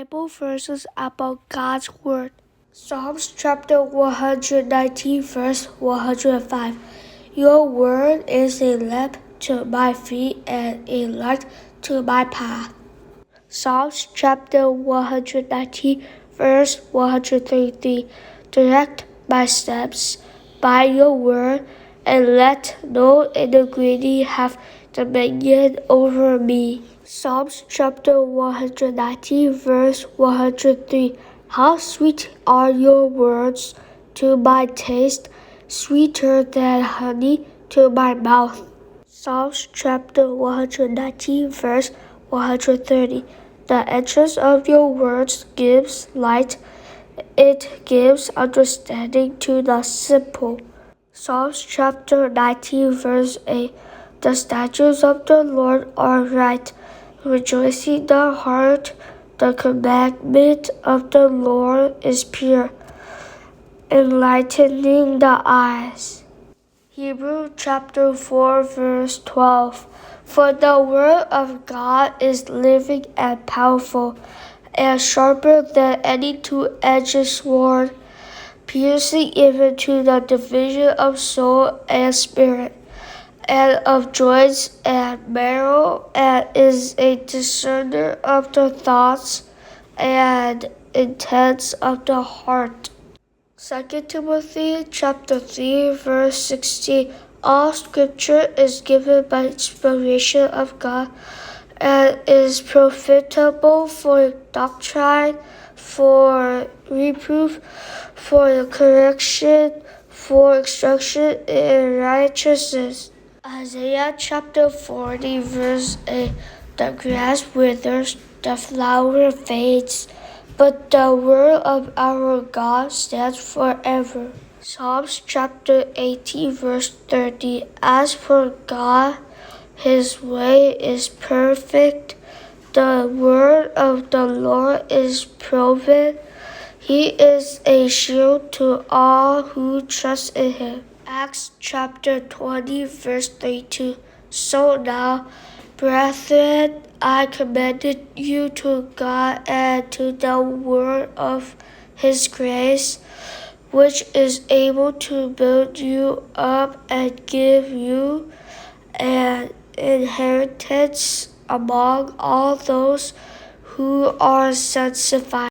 Bible verses about God's Word. Psalms chapter 119, verse 105. Your word is a lamp to my feet and a light to my path. Psalms chapter 119, verse 133. Direct my steps by your word, and let no iniquity have dominion over me. Psalms chapter 119, verse 103. How sweet are your words to my taste, sweeter than honey to my mouth. Psalms chapter 119, verse 130. The entrance of your words gives light, it gives understanding to the simple. Psalms chapter 19, verse 8. The statutes of the Lord are right, rejoicing the heart. The commandment of the Lord is pure, enlightening the eyes. Hebrews chapter 4, verse 12. For the word of God is living and powerful, and sharper than any two-edged sword, piercing even to the division of soul and spirit, and of joints and marrow, and is a discerner of the thoughts and intents of the heart. 2 Timothy chapter 3, verse 16. All scripture is given by inspiration of God and is profitable for doctrine, for reproof, for correction, for instruction in righteousness. Isaiah chapter 40, verse 8. The grass withers, the flower fades, but the word of our God stands forever. Psalms chapter 18, verse 30. As for God, his way is perfect. The word of the Lord is proven. He is a shield to all who trust in him. Acts chapter 20, verse 32. So now, brethren, I commend you to God and to the word of his grace, which is able to build you up and give you an inheritance among all those who are sanctified.